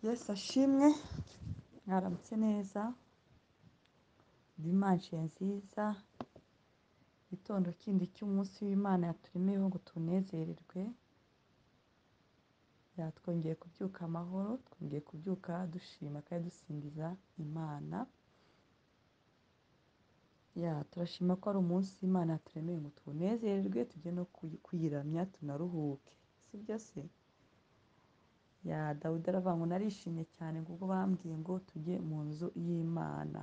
Yesu ashimwe, mwaramutse neza, dimanche nziza, igitondo kindi cy'umunsi w'Imana yaturemeyeho ngo tunezererwe, twongeye kubyuka amahoro, twongeye kubyuka dushima kandi dusingiza Imana, turashima ko ari umunsi Imana yaturemeye ngo tunezererwe, tujye no kuyiramya tunaruhuke, sibyo se? Dawidi aravuga ngo narishimye cyane kuko bambwiye ngo tujye mu nzu y'Imana.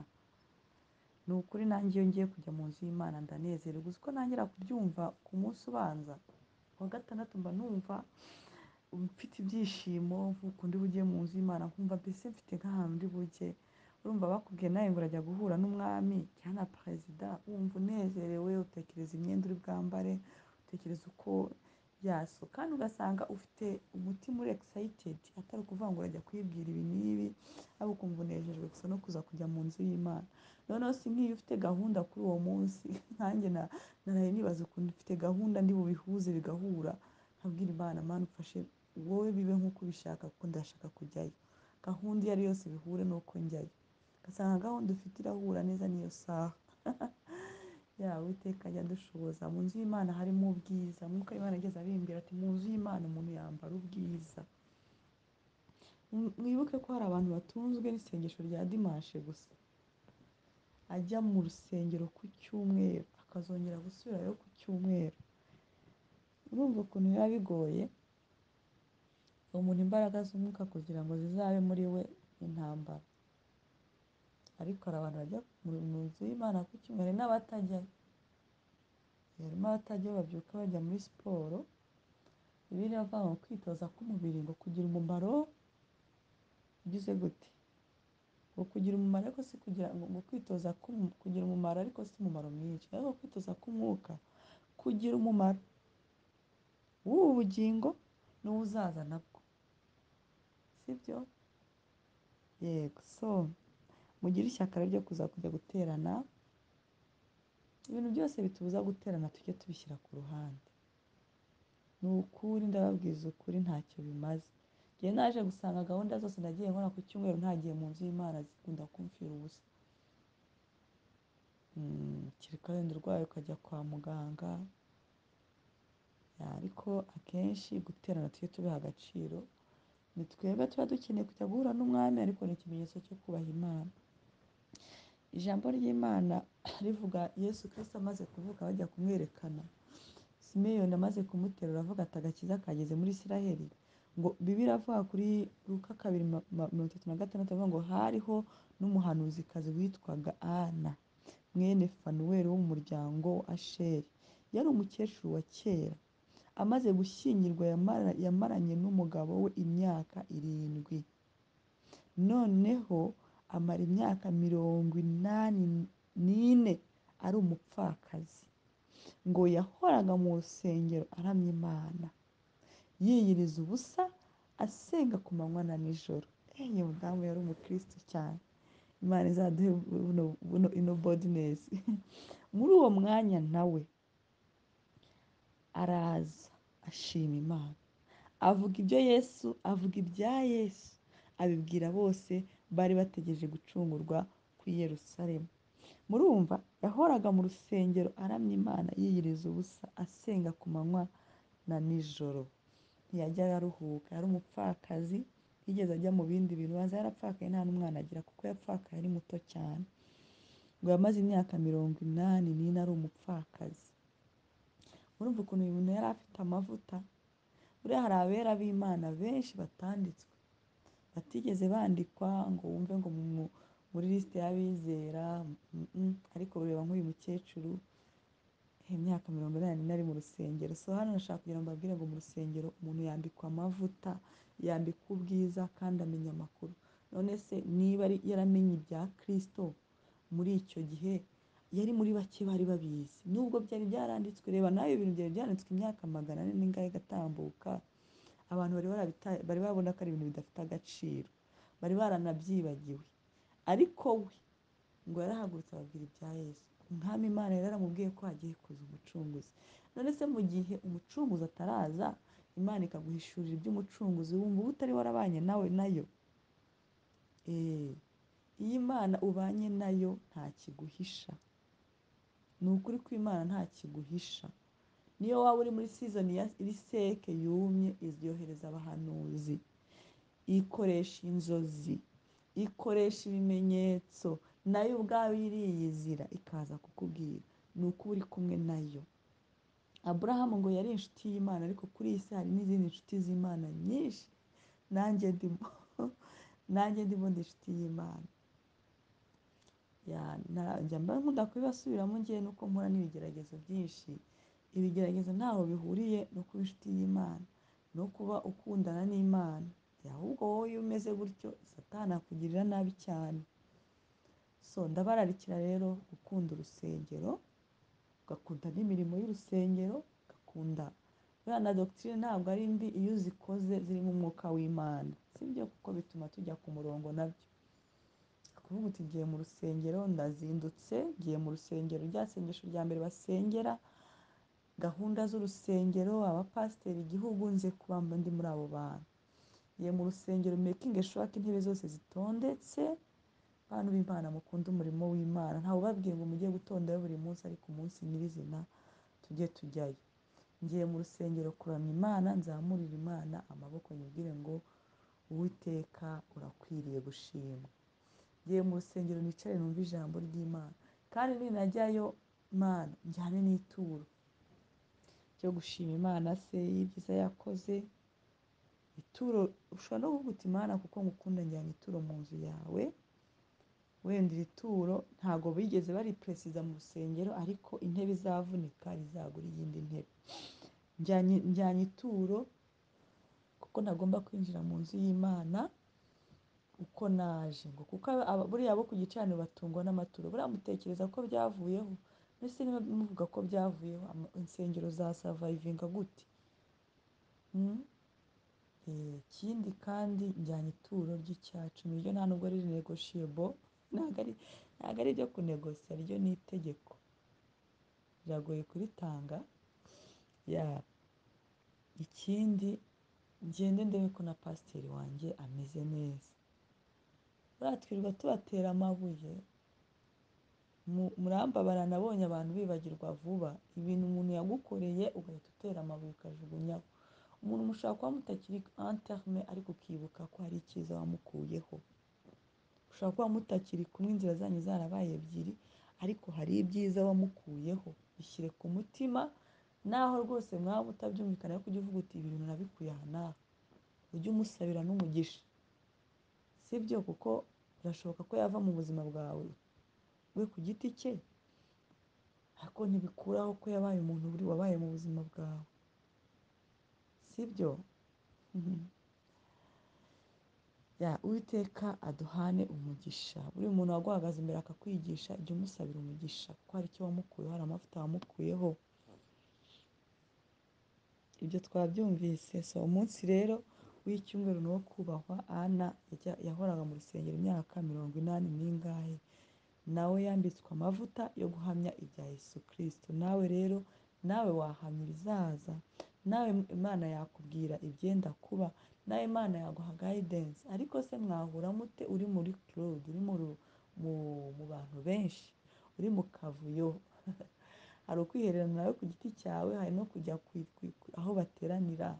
Ni ukuri nanjye iyo ngiye kujya mu nzu y'Imana ndanezerwa, uzi ko ntangira kubyumva ku munsi ubanza, ku wa gatandatu mba numva mfite ibyishimo nk'uko ndi bujye mu nzu y'Imana, nkumva mbese mfite nk'ahantu ndi bujye, urumva bakubwiye nawe ngo urajya guhura n'umwami cyangwa na perezida, wumva unezerewe, utekereza imyenda uri bwambare, utekereza uko yaso, kandi ugasanga ufite umutima uri excited, atari ukuvuga ngo urajya kwibwira ibi n'ibi, ahubwo ukumva unejejwe gusa no kuza kujya mu nzu y'Imana. Noneho si nk'iyo ufite gahunda kuri uwo munsi, nkanjye naraye nibaza ukuntu ufite gahunda ndi bubihuze bigahura, nkabwira Imana, Mana ufashe wowe bibe nk'uko ubishaka kuko ndashaka kujyayo, gahunda iyo ari yose bihure n'uko njyayo, ugasanga gahunda ufite irahura neza n'iyo saha. Uwiteka ajya adushoboza, mu nzu y'Imana harimo ubwiza, nk'uko Imana igeze abimbwira ati mu nzu y'Imana umuntu yambara ubwiza. Mwibuke ko hari abantu batunzwe n'isengesho rya dimanche gusa, ajya mu rusengero ku cyumweru akazongera gusubirayo ku cyumweru, urumva ukuntu biba bigoye umuntu imbaraga z'umwuka kugira ngo zizabe muri we intambara. Ariko hari abantu bajya mu nzu y'Imana ku cyumweru, n'abatajyayo, harimo abatajyayo babyuka bajya muri siporo. Bibiliya iravuga ngo kwitoza k'umubiri ngo kugira umumaro ugize gute, ngo kugira umumaro ariko si kugira ngo kwitoza kugira umumaro ariko si umumaro mwinshi, ariko kwitoza k'umwuka kugira umumaro w'ubu bugingo n'uwuzaza nabwo, sibyo? Yego, so mugire ishyaka ryo kujya guterana, ibintu byose bitubuza guterana tujye tubishyira ku ruhande. Ni ukuri ndababwiza ukuri ntacyo bimaze. Njye naje gusanga gahunda zose nagiye nkora ku cyumweru ntagiye mu nzu y'Imana zikunda kumfira ubusa. Kereka wenda urwaye ukajya kwa muganga, ariko akenshi guterana tujye tubiha agaciro. Ni twebwe tuba dukeneye kujya guhura n'umwami, ariko ni ikimenyetso cyo kubaha Imana. Ijambo ry'Imana rivuga Yesu Kristo amaze kuvuka bajya kumwerekana, Simeyoni amaze kumuterura avuga ati agakiza kageze muri Isiraheli, ngo Bibiliya iravuga kuri Luka 2:36 avuga ngo hariho n'umuhanuzikazi witwaga Ana mwene Fanuweli wo mu muryango wa Asheri, yari umukecuru wa kera, amaze gushyingirwa yamaranye n'umugabo we imyaka 7, noneho amara imyaka 84 ari umupfakazi, ngo yahoraga mu rusengero aramya Imana, yiyiriza ubusa asenga ku manywa na nijoro. Uyu mudamu yari umukristo cyane, Imana izaduhe ino boldness. Muri uwo mwanya nawe araza ashima Imana, avuga ibya Yesu, abibwira bose bari bategereje gucungurwa kw'i Yerusalemu. Murumva, yahoraga mu rusengero aramya Imana, yiyiriza ubusa asenga ku manywa na nijoro, ntiyajya aruhuka, yari umupfakazi, yigeze ajya mu bindi bintu, banza yarapfakaye nta n'umwana agira kuko yapfakaye ari muto cyane, ngo yamaze imyaka 84 ari umupfakazi. Murumva ukuntu uyu muntu yari afite amavuta. Buriya hari abera b'Imana benshi batanditswe, batigeze bandikwa ngo wumve ngo muri lisite y'abizera, ariko ureba nk'uyu mukecuru, imyaka 84 ari mu rusengero. So hano nashaka kugira ngo mbabwire ngo mu rusengero umuntu yambikwa amavuta, yambikwa ubwiza kandi amenya amakuru. None se niba yaramenye ibya Kristo muri icyo gihe, yari muri bake bari babizi, nubwo byari byaranditswe. Reba nawe ibintu byari byanditswe imyaka 400 n'ingahe gatambuka, abantu bari babona ko ari ibintu bidafite agaciro, bari baranabyibagiwe, ariko we ngo yarahagurutse ababwira ibya Yesu. Umwami Imana yari yaramubwiye ko hagiye kuza umucunguzi. None se mu gihe umucunguzi ataraza, Imana ikaguhishurira iby'umucunguzi, wumva uba utari warabanye nawe nayo? Eh, iyo Imana ubanye nayo nta kiguhisha. Ni ukuri kw'Imana nta kiguhisha. Niyo waba uri muri season iri seke yumye, yohereza abahanuzi, ikoresha inzozi, ikoresha ibimenyetso, nayo ubwayo iriyizira ikaza kukubwira. Ni uko uri kumwe nayo. Aburahamu ngo yari inshuti y'Imana, ariko kuri iyi si hari n'izindi nshuti z'Imana nyinshi. Nanjye ndimo nanjye ndimo ndi inshuti y'Imana. Njya mba nkunda kubibasubiramo ngewe nuko mpura n'ibigeragezo byinshi. Ibigeragezo ntaho bihuriye no kuba inshuti y'Imana, no kuba ukundana n'Imana. Ahubwo wowe iyo umeze gutyo, Satani akugirira nabi cyane. So ndabararikira rero gukunda urusengero, ugakunda n'imirimo y'urusengero, ugakunda buriya na doctrine ntabwo ari mbi iyo uzikoze zirimo umwuka w'Imana, sibyo? Kuko bituma tujya ku murongo nabyo. Kuvuga uti ngiye mu rusengero, ndazindutse ngiye mu rusengero, rya sengesho rya mbere basengera, gahunda z'urusengero, abapasiteri, igihugu, nze kuba ndi muri abo bantu. Ngiye mu rusengero, making sure ko intebe zose zitondetse. Bantu b'Imana mukunda umurimo w'Imana, ntawe ubabwiye ngo mujye gutondayo buri munsi, ariko umunsi nyirizina tujye tujyayo. Ngiye mu rusengero kuramya Imana, nzamurira Imana amaboko nyibwire ngo Uwiteka urakwiriye gushimwa. Ngiye mu rusengero nicare numva ijambo ry'Imana, kandi ninajyayo Mana njyane n'ituro ryo gushima Imana se y'ibyiza yakoze. Ituro ushobora no kuvuga uti Mana kuko ngukunda njyana ituro mu nzu yawe. Wenda iri turo ntago bigeze baripresiza mu rusengero, ariko intebe izavunika rizagura iyindi ntebe. Njyanye ituro kuko ntagomba kwinjira mu nzu y'Imana uko naje, ngo kuko buriya abo ku gicaniro batungwa n'amaturo. Buriya mutekereza ko byavuyeho? Mbese niba muvuga ko byavuyeho, insengero za survivinga gute? Ikindi kandi njyanye ituro ry'icyacumi, ryo nta nubwo ari negotiable, ntabwo ari ibyo kunegosiya, ryo ni itegeko, biragoye kuritanga. Ikindi ngende ndebe ko na pasiteri wanjye ameze neza. Buriya twirirwa tubatera amabuye, murambabara, nabonye abantu bibagirwa vuba ibintu umuntu yagukoreye ugahita utera amabuye ukajugunyaho. Umuntu mushobora kuba mutakiri anterme, ariko ukibuka ko hari icyiza wamukuyeho. Ushobora kuba mutakiri kumwe, inzira zanyu zarabaye ebyiri, ariko hari ibyiza wamukuyeho. Bishyire ku mutima, naho rwose mwaba mutabyumvikana, ariko ujye uvuga uti ibi bintu nabikuye aha n'aha. Ujye umusabira n'umugisha, sibyo? Kuko birashoboka ko yava mu buzima bwawe we ku giti cye, ariko ntibikuraho ko yabaye umuntu wabaye mu buzima bwawe, sibyo? Uwiteka aduhane umugisha. Buri muntu waguhagaze imbere akakwigisha, jya umusabira umugisha, kuko hari icyo wamukuyeho, hari amavuta wamukuyeho. Ibyo twabyumvise. So umunsi rero w'icyumweru ni uwo kubahwa. Ana yahoraga mu rusengero imyaka 80 nawe yambitswe amavuta yo guhamya ibya Yesu Kristo. Nawe rero, nawe wahamya ibizaza, nawe Imana yakubwira ibyenda kuba, nawe Imana yaguha guidance. Ariko se mwahura mute uri muri crowd, uri mu bantu benshi, uri mu kavuyo? Hari ukwihererana nawe ku giti cyawe, hari no kujya aho bateranira.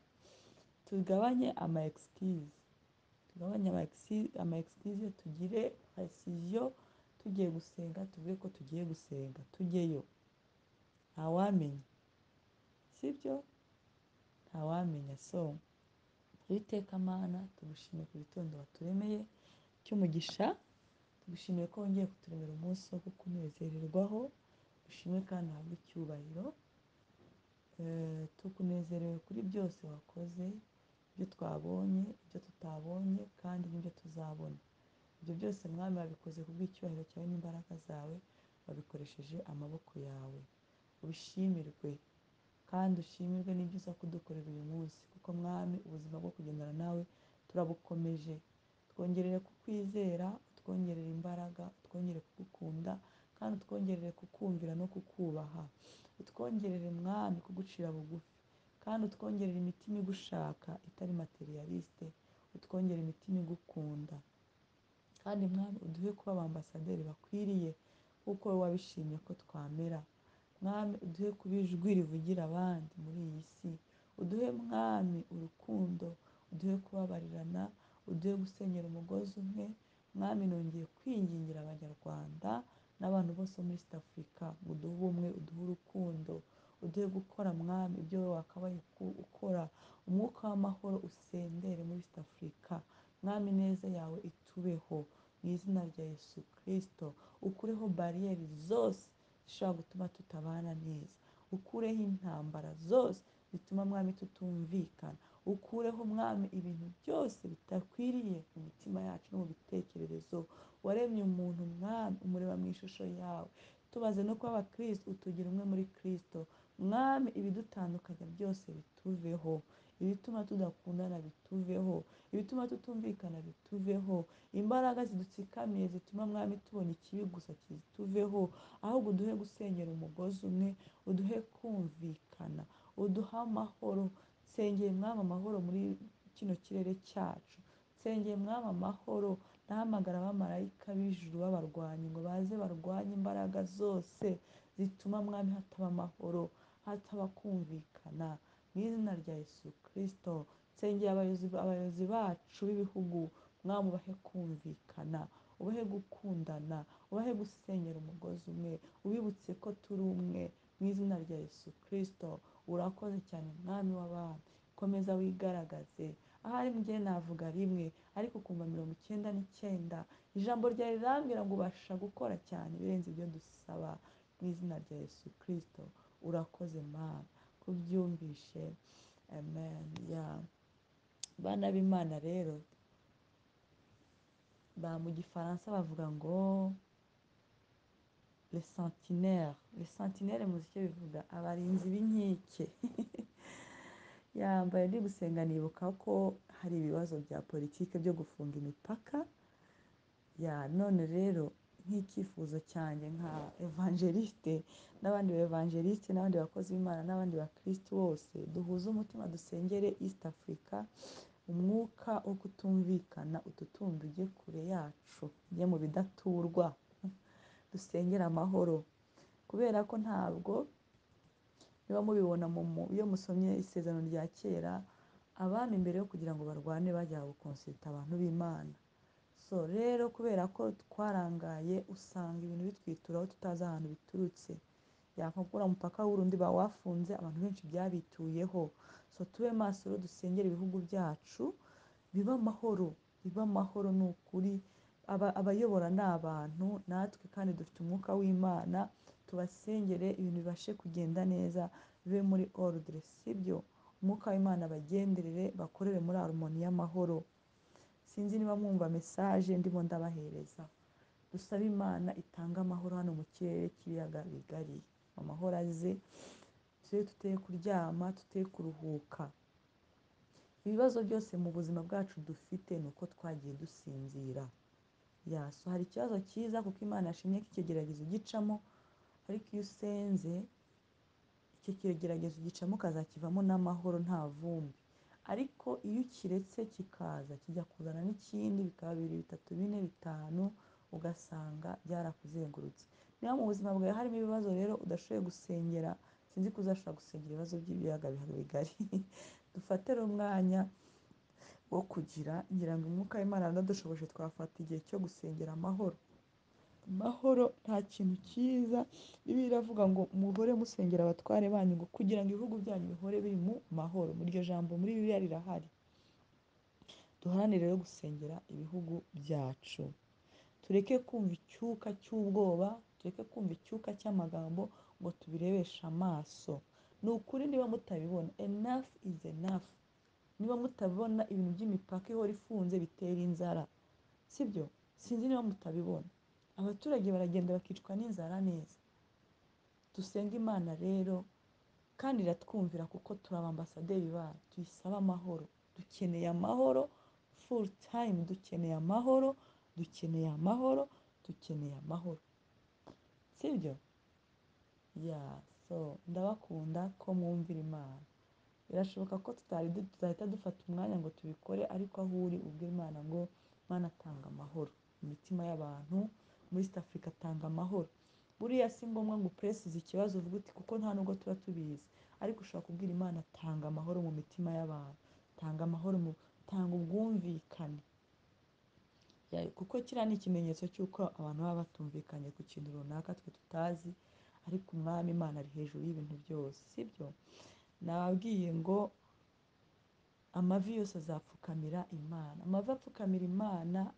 Tugabanye ama excuse, tugire precision. Tugiye gusenga tuvuge ko tugiye gusenga, tujyeyo. Ntawamenya, sibyo? Ntawamenya. So Uwiteka Mana, tugushimiye ku gitondo waturemeye cy'umugisha. Tugushimiye ko wongeye kuturemera umunsi wo kukunezererwaho. Ushimwe kandi uhabwe icyubahiro. Tukunezerewe kuri byose wakoze, ibyo twabonye, ibyo tutabonye, kandi n'ibyo tuzabona. Ibyo byose Mwami wabikoze kubw'icyubahiro cyawe n'imbaraga zawe, wabikoresheje amaboko yawe. Ubishimirwe kandi ushimirwe n'ibyo uza kudukorera uyu munsi, kuko Mwami ubuzima bwo kugendana nawe turabukomeje. Twongerere kukwizera, utwongerere imbaraga, utwongerere kugukunda, kandi utwongerere kukumvira no kukubaha. Utwongerere Mwami kugucira bugufi, kandi utwongerere imitima igushaka itari materialiste. Utwongere imitima igukunda. kandi mwami uduhe kuba abambasaderi bakwiriye kuko wowe wabishimye ko twamera. Mwami uduhe kuba ijwi rivugira abandi muri iyi si. Uduhe mwami urukundo, uduhe kubabarirana, uduhe gusenyera umugozi umwe. Mwami nongeye kwingingira abanyarwanda n'abantu bose muri East Africa ngo uduhe ubumwe, uduhe urukundo, uduhe gukora mwami ibyo wowe wakabaye ukora. Umwuka w'amahoro usendere muri East Africa. Mwami neza yawe itubeho mu izina rya Yesu Kristo. Ukureho bariyeri zose zishobora gutuma tutabana neza. Ukureho intambara zose zituma mwami tutumvikana. Ukureho mwami ibintu byose bitakwiriye mu mitima yacu no mu bitekerezo. Waremye umuntu mwami umureba mu ishusho yawe. Tubaze no kuba abakristo utugira umwe muri Kristo. Mwami ibidutandukanya byose bituveho. Ibituma tudakundana bituveho. Ibituma tutumvikana bituveho. Imbaraga zidutsikamiye zituma mwami tubona ikibi gusa kituveho. Ahubwo uduhe gusenyera umugozi umwe, uduhe kumvikana, uduhe amahoro. Nsengeye mwami amahoro muri kino kirere cyacu. Nsengeye mwami amahoro. Ndahamagara abamarayika b'ijuru b'abarwanyi ngo baze barwanye imbaraga zose zituma mwami hataba amahoro, hataba kumvikana. Mu izina rya Yesu Kristo. Nsengeye abayobozi bacu b'ibihugu, mwami ubahe kumvikana, ubahe gukundana, ubahe gusenyera umugozi umwe, ubibutse ko turi umwe. Mu izina rya Yesu Kristo. Urakoze cyane mwami w'abami. Komeza wigaragaze. Ahari njye navuga rimwe ariko ukumva 99. Ijambo ryawe rirambwira ngo ubasha gukora cyane birenze ibyo dusaba. Mu izina rya Yesu Kristo. Urakoze Mana kubyumvishe. Amen. Bana b'Imana rero mu gifaransa bavuga ngo les sentinelles. Les sentinelles muzi icyo bivuga? Abarinzi b'inkike. Yambaye ndi gusenga nibuka ko hari ibibazo bya politike byo gufunga imipaka. None rero nk'icyifuzo cyanjye nka evangeliste n'abandi ba evangeliste n'abandi bakozi b'Imana n'abandi bakristo bose, duhuze umutima dusengere East Africa. Umwuka wo kutumvikana ututumba ujye kure yacu, ujye mu bidaturwa. Dusengera amahoro kubera ko ntabwo niba mubibona iyo musomye isezerano rya kera, abami mbere yo kugira ngo barwane bajya gukonsulta abantu b'Imana. Rero kubera ko twarangaye usanga ibintu bitwituraho tutazi ahantu biturutse. Yakugura umupaka w'Urundi bawafunze, abantu benshi byabituyeho. Tube maso rero dusengera ibihugu byacu biba amahoro, biba amahoro. Ni ukuri abayobora ni abantu, natwe kandi dufite umwuka w'Imana. Tubasengere ibintu bibashe kugenda neza, bibe muri ordre, sibyo? Umwuka w'Imana bagenderere, bakorere muri harmoni y'amahoro. Sinzi niba mwumva message ndimo ndabahereza. Dusabe Imana itanga amahoro hano mu kirere cy'ibiyaga bigari. Amahoro aze, tuteye kuryama, tuteye kuruhuka. Ibibazo byose mu buzima bwacu dufite ni uko twagiye dusinzira. Hari ikibazo cyiza kuko Imana yashimye ko ikigeragezo gicamo, ariko iyo usenze icyo kigeragezo gicamo ukazakivamo n'amahoro nta vumbi. Ariko iyo ukiretse kikaza kijya kuzana n'ikindi, bikaba 2, 3, 4, 5, ugasanga byarakuzengurutse. Niba mu buzima bwawe harimo ibibazo rero udashoboye gusengera, sinzi ko uzashobora gusengera ibibazo by'ibiyaga bigari. Dufatire umwanya wo kugira, ngira ngo umwuka w'Imana anadushoboje, twafata igihe cyo gusengera amahoro. Amahoro nta kintu cyiza. Bibiliya iravuga ngo muhore musengera abatware banyu ngo kugira ngo ibihugu byanyu bihore biri mu mahoro. Muri iryo jambo muri Bibiliya rirahari. Duharanire rero gusengera ibihugu byacu. Tureke kumva icyuka cy'ubwoba, tureke kumva icyuka cy'amagambo ngo tubirebeshe amaso. Ni ukuri niba mutabibona, enough is enough. Niba mutabibona ibintu by'imipaka ihora ifunze bitera inzara, sibyo? Sinzi niba mutabibona. Abaturage baragenda bakicwa n'inzara neza. Dusenga Imana rero kandi iratwumvira kuko turi abambasaderi bayo. Tuyisaba amahoro. Dukeneye amahoro full time. Dukeneye amahoro, dukeneye amahoro, dukeneye amahoro, sibyo? Ndabakunda ko mwumvira Imana. Birashoboka ko tutahita dufata umwanya ngo tubikore, ariko aho uri ubwira Imana ngo Mana tanga amahoro. mu mitima y'abantu. Muri East Africa atanga amahoro. Buriya si ngombwa ngo upresize ikibazo uvuga uti kuko nta nubwo tuba tubizi, ariko ushobora kubwira Imana tanga amahoro mu mitima y'abantu, tanga amahoro tanga ubwumvikane. Kuko kiriya ni ikimenyetso cy'uko abantu baba batumvikanye ku kintu runaka twe tutazi, ariko umwami Imana ari hejuru y'ibintu byose, sibyo? Nababwiye ngo amavi yose azapfukamira Imana. Amavi apfukamira Imana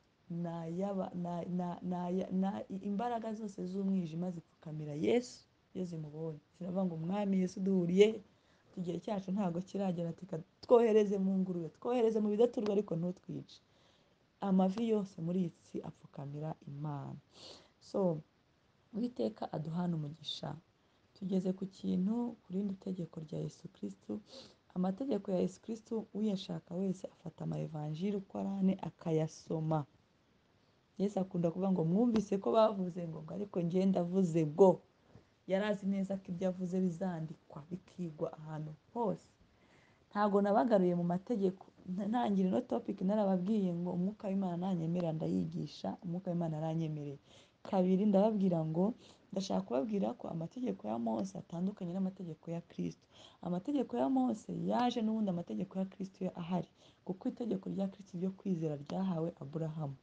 imbaraga zose z'umwijima zipfukamira Yesu iyo zimubonye. Ziravuga ngo umwami Yesu duhuriye, igihe cyacu ntabwo kiragera, twohereze mu ngurube, twohereze mu bidaturwa ariko ntutwice. Amavi yose muri iyi si apfukamira Imana. So Uwiteka aduhana umugisha. Tugeze ku kintu, ku rindi tegeko rya Yesu Kristo. Amategeko ya Yesu Kristo uyashaka wese afata amayevanjiri uko ari ane akayasoma. Yesu akunda kuvuga ngo mwumvise ko bavuze ngo ariko njye ndavuze ngo. Yari azi neza ko ibyo avuze bizandikwa bikigwa ahantu hose. Ntabwo nabagaruye mu mategeko, ntangira ino topic narababwiye ngo umwuka w'Imana nanyemerera ndayigisha, umwuka w'Imana aranyemereye. Kabiri ndababwira ngo ndashaka kubabwira ko amategeko ya Mose atandukanye n'amategeko ya Kristo. Amategeko ya Mose yaje n'ubundi amategeko ya Kristo ahari, kuko itegeko rya Kristo ryo kwizera ryahawe Aburahamu.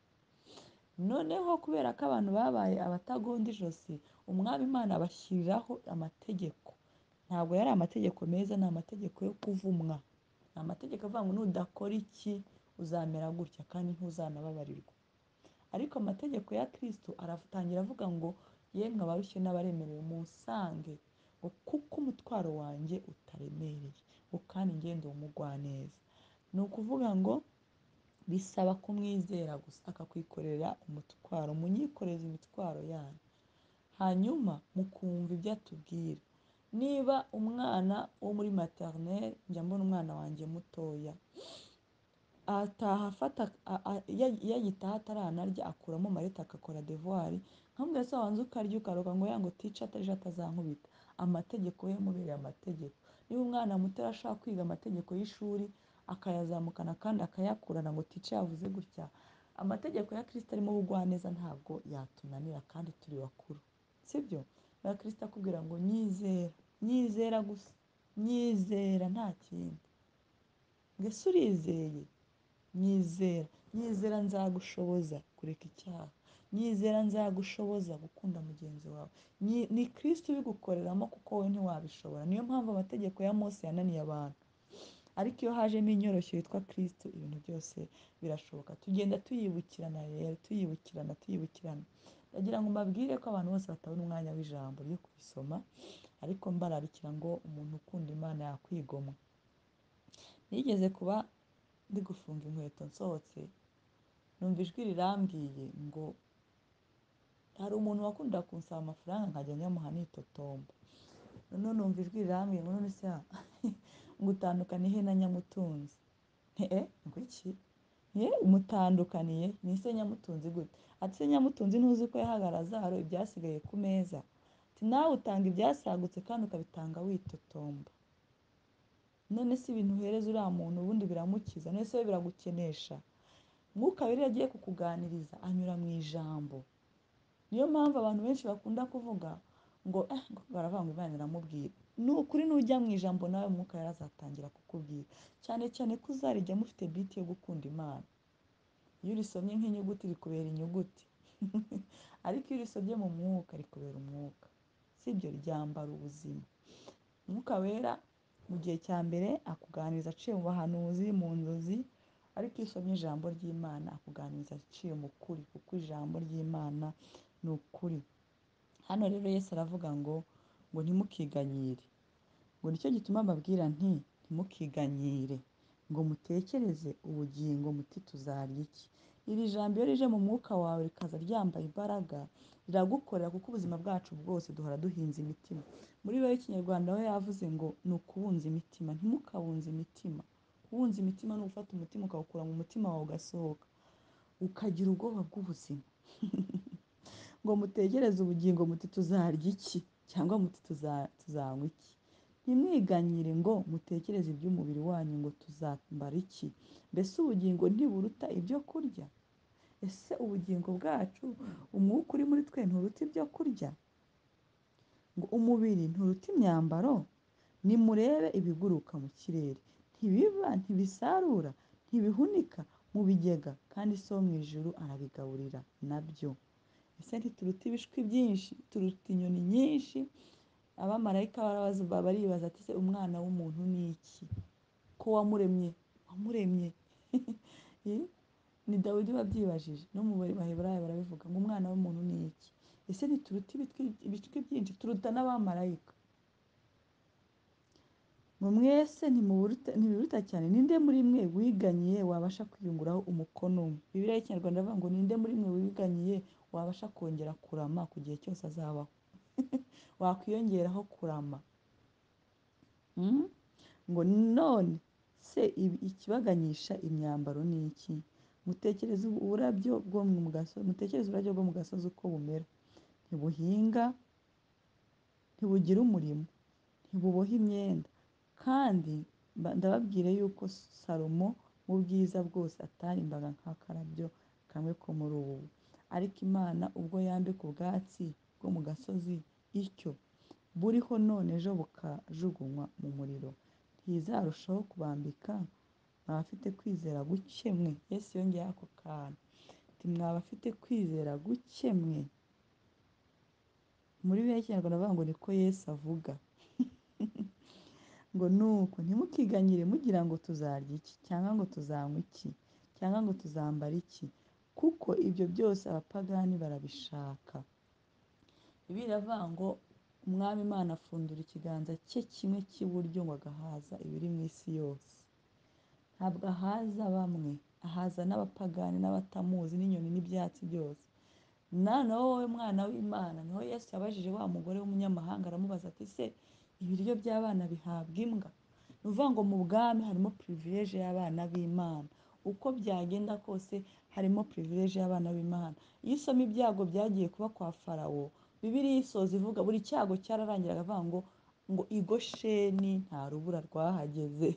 Noneho kubera ko abantu babaye abatagonda ijosi, umwami Imana abashyiriraho amategeko. Ntabwo yari amategeko meza, ni amategeko yo kuvumwa. Ni amategeko avuga ngo nudakora iki uzamera gutya kandi ntuzanababarirwa. Ariko amategeko ya Kristo aratangira avuga ngo yemwe abarushye n'abaremerewe munsange, ngo kuko umutwaro wanjye utaremereye, ngo kandi ngende umugwaneza. Ni ukuvuga ngo bisaba kumwizera gusa akakwikorera umutwaro, munyikoreze imitwaro yanyu, hanyuma mukumva ibyo atubwira. Niba umwana wo muri maternelle, njya mbona umwana wanjye mutoya ataha afata iyo agitaha ataranarya akuramo marete agakora devoir, nkamubwira se wanze ukarya ukaroga ngo yango tica ataje atazankubita. Amategeko ye mubereye amategeko. Niba umwana muto ashaka kwiga amategeko y'ishuri akayazamukana kandi akayakurana ngo tica yavuze gutya, amategeko ya Kristo arimo ubugwaneza ntabwo yatunanira kandi turi bakuru, sibyo? Na Kristo akubwira ngo nyizera gusa, nyizera nta kindi. Mbese urizeye? Nyizera nzagushoboza kureka icyaha, nyizera nzagushoboza gukunda mugenzi wawe. Ni Kristo ubigukoreramo kuko wowe ntiwabishobora. Niyo mpamvu amategeko ya Mose yananiye abantu, ariko iyo hajemo inyoroshyo yitwa Kristo ibintu byose birashoboka. Tugenda tuyibukirana rero, tuyibukirana. Ndagira ngo mbabwire ko abantu bose batabona umwanya w'ijambo ryo kubisoma, ariko mbararikira ngo umuntu ukunda Imana yakwigomwa. Nigeze kuba ndi gufunga inkweto nsohotse, numva ijwi rirambwiye ngo hari umuntu wakundaga kunsaba amafaranga nkajya nyamuha nitotomba. Noneho numva ijwi rirambwiye ngo none se ngo utandukane he na Nyamutunzi? Ngo iki? Mutandukaniye ni se Nyamutunzi gute? Ati se Nyamutunzi ntuzi ko yahaga Lazaro ibyasigaye ku meza? Ati nawe utanga ibyasagutse kandi ukabitanga witotomba. None se ibintu uhereza uriya muntu ubundi biramukiza? None se we biragukenesha? Mwuka Wera agiye kukuganiriza anyura mu ijambo. Niyo mpamvu abantu benshi bakunda kuvuga ngo baravuga ngo Imana iramubwira. Ni ukuri nujya mu ijambo nawe Mwuka Wera azatangira kukubwira. Cyane cyane ko uzarijya mufite biti yo gukunda Imana. Iyo urisomye nk'inyuguti rikubera inyuguti, ariko iyo urisomye mu mwuka rikubera umwuka, sibyo? Ryambara ubuzima. Mwuka Wera mu gihe cya mbere akuganiriza aciye mu bahanuzi, mu nzozi, ariko iyo usomye ijambo ry'Imana akuganiriza aciye mu kuri, kuko ijambo ry'Imana ni ukuri. Hano rero Yesu aravuga ngo ntimukiganyire, ngo nicyo gituma mbabwira nti ntimukiganyire, ngo mutekereze ubugingo muti tuzarya iki. Iri jambo iyo rije mu mwuka wawe rikaza ryambaye imbaraga, riragukorera, kuko ubuzima bwacu bwose duhora duhinze imitima. Muri we Ikinyarwanda we yavuze ngo ni ukubunza imitima. Ntimukabunze imitima. Kubunza imitima ni ugufata umutima ukawukura mu mutima wawe ugasohoka, ukagira ubwoba bw'ubuzima. Ngo mutegereze ubugingo muti tuzarya iki, cyangwa muti tuzanywa iki. Ntimwiganyire ngo mutekereze iby'umubiri wanyu ngo tuzambara iki. Mbese ubugingo ntiburuta ibyo kurya, ese ubugingo bwacu, umwuka uri muri twe nturuta ibyo kurya? Ngo umubiri nturuta imyambaro? Nimurebe ibiguruka mu kirere, ntibiba, ntibisarura, ntibihunika mu bigega, kandi so wo mu ijuru arabigaburira nabyo. Ese ntituruta ibishwi byinshi, turuta inyoni nyinshi? Abamarayika baribaza ati se umwana w'umuntu ni iki ko wamuremye, wamuremye ni Dawidi wabyibajije, no mu baheburayo barabivuga ngo umwana w'umuntu ni iki. Ese ntituruta ibishwi byinshi, turuta n'abamarayika? ngo mwese ntibiruta cyane, ninde muri mwe wiganyiye wabasha kwiyunguraho umukono umwe? Bibiliya y'Ikinyarwanda iravuga ngo ninde muri mwe wiganyiye wabasha kongera kurama ku gihe cyose azabaho? Wakwiyongeraho kurama? Ngo none se ikibaganyisha imyambaro ni iki? Mutekereze uburabyo bwo mu gasozi uko bumera, ntibuhinga, ntibugira umurimo, ntibuboha imyenda, kandi ndababwira yuko Salomo mu bwiza bwose atarimbaga nk'akarabyo kamwe ko muri ubu. Ariko Imana ubwo yambika ubwatsi bwo mu gasozi ityo buriho none ejo bukajugunywa mu muriro, ntizarushaho kubambika mwabafite kwizera guke mwe? Yesu yongeye ako kantu ati mwabafite kwizera guke mwe. Muri Bibiliya y'Ikinyarwanda bavuga ngo niko Yesu avuga ngo nuko ntimukiganyire mugira ngo tuzarya iki, cyangwa ngo tuzanywa iki, cyangwa ngo tuzambara iki, kuko ibyo byose abapagani barabishaka. Bibiliya iravuga ngo umwami Imana afundura ikiganza cye kimwe cy'iburyo ngo agahaza ibiri mu isi yose. Ntabwo ahaza bamwe, ahaza n'abapagani n'abatamuzi n'inyoni n'ibyatsi byose. Noneho wowe mwana w'Imana, niho Yesu yabajije wa mugore w'umunyamahanga aramubaza ati se ibiryo by'abana bihabwa imbwa? Ni ukuvuga ngo mu bwami harimo pirivileje y'abana b'Imana. Uko byagenda kose harimo pirivileje y'abana b'Imana. Iyo usoma ibyago byagiye kuba kwa Farawo, Bibiliya isoza ivuga buri cyago cyararangiraga avuga ngo i Gosheni nta rubura rwahageze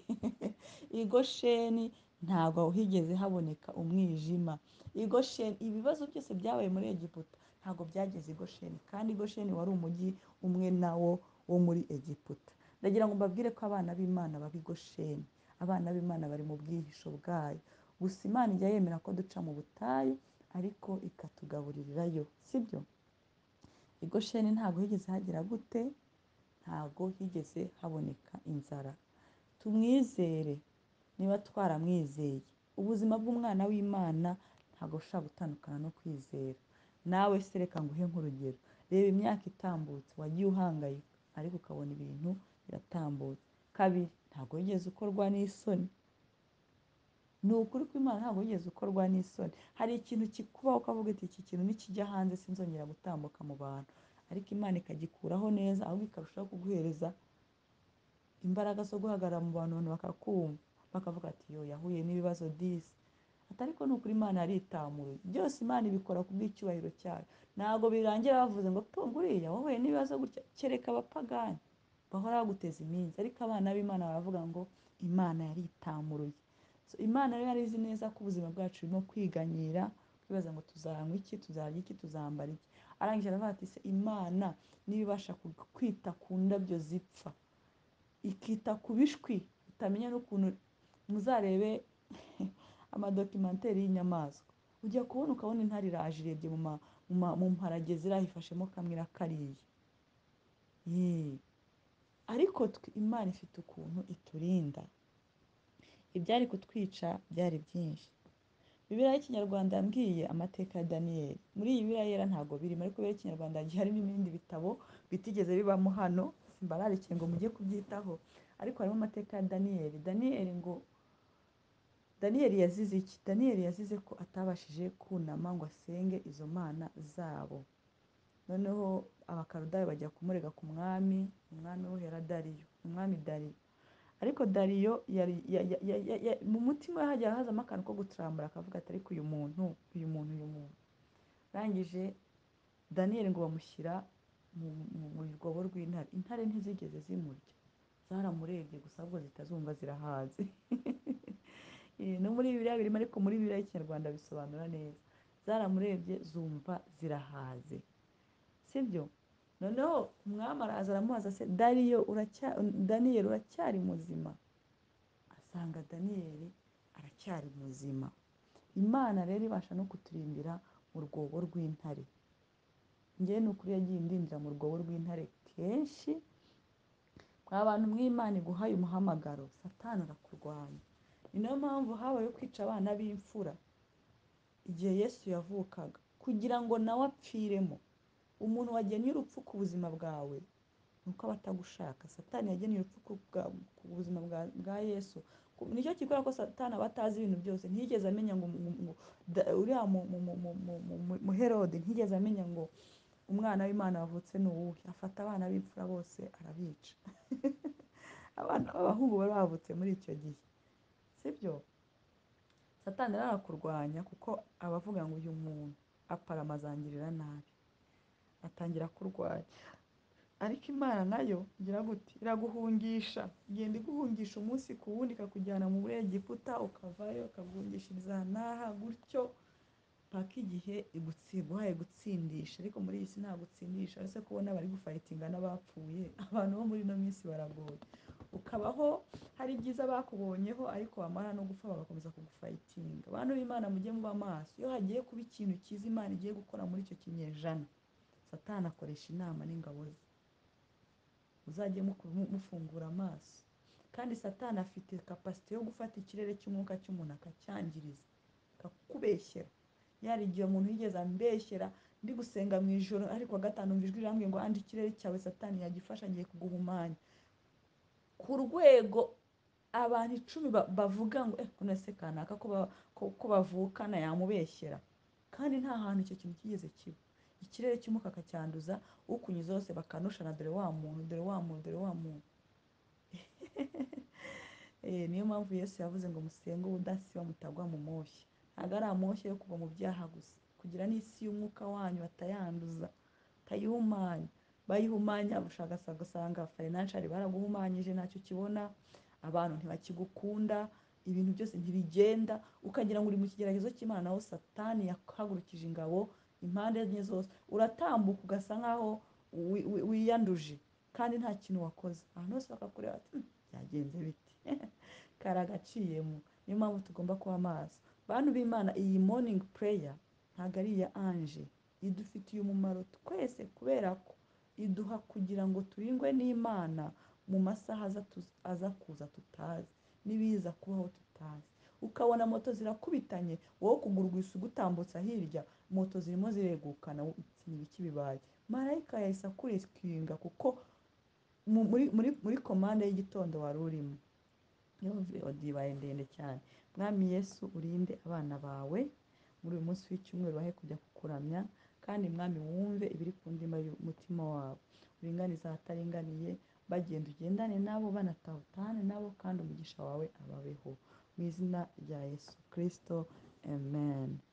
i Gosheni ntabwo higeze haboneka umwijima. I Gosheni ibibazo byose byabaye muri Egiputa ntabwo byageze i Gosheni, kandi i Gosheni wari umujyi umwe nawo wo muri Egiputa. Ndagira ngo mbabwire ko abana b'Imana baba i Gosheni, abana b'Imana bari mu bwihisho bwayo. Gusa Imana ijya yemera ko duca mu butayu ariko ikatugaburirirayo, sibyo? I Gosheni ntabwo higeze hagira gute, ntabwo higeze haboneka inzara. Tumwizere niba twaramwizeye. Ubuzima bw'umwana w'Imana ntabwo bushobora gutandukana no kwizera. Nawe se reka nguhe nk'urugero, reba imyaka itambutse wagiye uhangayika ariko ukabona ibintu biratambutse. Kabiri, ntabwo wigeze ukorwa n'isoni. Ni ukuri kw'Imana ntabwo wigeze ukorwa n'isoni. Hari ikintu kikubaho ukavuga ati iki kintu nikijya hanze sinzongera gutambuka mu bantu, ariko Imana ikagikuraho neza, ahubwo ikarushaho kuguhereza imbaraga zo guhagarara mu bantu bakakumva, bakavuga ati yo yahuye n'ibibazo disi. Ariko ni ukuri Imana yaritamuye. Byose Imana ibikora ku bw'icyubahiro cyayo. Ntabwo birangira bavuze ngo nguriya wahuye n'ibibazo gutya. Kereka abapagani bahora baguteza iminsi, ariko abana b'Imana baravuga ngo Imana yaritamuruye. Imana rero yari izi neza ko ubuzima bwacu burimo kwiganyira, twibaza ngo tuzanywa iki, tuzarya iki, tuzambara iki. Arangije aravuga ati se Imana niba ibasha kwita ku ndabyo zipfa, ikita ku bishwi utamenya n'ukuntu, muzarebe amadokimenteri y'inyamaswa, ujya kubona ukabona intare iraje irebye mu mparage zirayifashemo kamwe irakariye. Ariko Imana ifite ukuntu iturinda. Ibyari kutwica byari byinshi. Bibiliya y'Ikinyarwanda yambwiye amateka ya Daniyeli. Muri iyi Bibiliya yera ntabwo birimo, ariko Bibiliya y'Ikinyarwanda hagiye harimo ibindi bitabo bitigeze bibamo hano, simbararikiye ngo mujye kubyitaho, ariko harimo amateka ya Daniyeli. Daniyeli yazize iki? Daniyeli yazize ko atabashije kunama ngo asenge izo mana zabo. Noneho abakarudayo bajya kumurega ku mwami w'uhera Dariyo, umwami Dariyo. Ariko Dariyo mu mutima we hajya hazamo akantu ko guturambura, akavuga ati ariko uyu muntu. Arangije Daniyeli ngo bamushyira mu rwobo rw'intare. Intare ntizigeze zimurya, zaramurebye gusa ahubwo zitazumva zirahaze. No muri Bibiliya birimo, ariko muri Bibiliya y'Ikinyarwanda bisobanura neza. zaramurebye zumva zirahaze, sibyo? Noneho umwami araza aramubaza se daniyeli uracyari muzima? Asanga daniyeli aracyari muzima. Imana rero ibasha no kuturindira mu rwobo rw'intare. Njyewe ni ukuri yagiye indindira mu rwobo rw'intare kenshi. Mwa bantu mw'Imana iguhaye umuhamagaro, satani arakurwanya. Ni nayo mpamvu habayeho kwica abana b'imfura igihe Yesu yavukaga, kugira ngo nawe apfiremo. Umuntu wagennye urupfu ku buzima bwawe ni uko aba atagushaka. Satani yagennye urupfu ku buzima bwa Yesu. Nicyo kikora ko satani aba atazi ibintu byose. Ntiyigeze amenya ngo uriya mu Herode ntiyigeze amenya ngo umwana w'Imana wavutse ni uwuhe. Afata abana b'imfura bose arabica. Abana b'abahungu bari bavutse muri icyo gihe, sibyo? Satani rero arakurwanya kuko aba avuga ngo uyu muntu aparama azangirira nabi, atangira kurwanya. Ariko Imana nayo igira gute? Iraguhungisha, igenda iguhungisha umunsi ku wundi, ikakujyana mu Egiputa ukavayo, ikaguhungishiriza n'aha gutyo paka igihe iguhaye gutsindisha. Ariko muri iyi si nta gutsindisha, uretse kubona bari gufayitinga n'abapfuye. Abantu bo muri ino minsi baragoye. Ukabaho hari ibyiza bakubonyeho, ariko wamara no gupfa bagakomeza kugufayitinga. Abantu b'Imana mujye muba maso. Iyo hagiye kuba ikintu cyiza Imana igiye gukora muri icyo kinyejana, satani akoresha inama n'ingabo ze. Muzajye mufungura amaso. Kandi satani afite kapasite yo gufata ikirere cy'umwuka cy'umuntu akacyangiriza, akakubeshyera. Yari igihe umuntu yigeze ambeshyera ndi gusenga mu ijoro, ariko gatanu numva ijwi rirambwiye ngo andi ikirere cyawe satani yagifasha, agiye kuguhumanya. Ku rwego abantu 10 bavuga ngo none se kanaka ko bavukana yamubeshyera. Kandi nta hantu icyo kintu kigeze kiba. Ikirere cy'umwuka akacyanduza, ukunyuze hose bakanushana, dore wa muntu, dore wa muntu, dore wa muntu. Niyo mpamvu Yesu yavuze ngo musenge ubudasiba mutagwa mu moshya. Ntabwo ari amoshya yo kuva mu byaha gusa, kugira n'isi y'umwuka wanyu batayanduza, batayihumanya. Bayihumanya ushaka gusanga financially baraguhumanyije, ntacyo kibona, abantu ntibakigukunda, ibintu byose ntibigenda, ukagira ngo uri mu kigeragezo cy'Imana, naho satani yahagurukije ingabo impande enye zose. Uratambuka ugasa nkaho wiyanduje, kandi nta kintu wakoze. Abantu bose bakakureba bati byagenze biti. Karagaciyemo. Niyo mpamvu tugomba kuba maso. Bantu b'Imana, iyi morning prayer ntabwo ari iya anje, idufitiye umumaro twese, kubera ko iduha kugira ngo turindwe n'Imana mu masaha aza kuza tutazi, n'ibiza kubaho tutazi. Ukabona moto zirakubitanye, wowe ukuguru gusa ugutambutsa hirya, moto zirimo ziregukana, ibiki bibaye. Marayika yahise akureskinga kuko muri komande y'igitondo wari urimo. Ibaye ndende cyane. Mwami Yesu, urinde abana bawe muri uyu munsi w'icyumweru, bahe kujya kukuramya. Kandi Mwami, wumve ibiri ku ndima y'umutima wabo, uringaniza ahataringaniye, bagenda ugendane nabo, banatahutane nabo, kandi umugisha wawe ababeho. Mu izina rya Yesu Kristo, amen.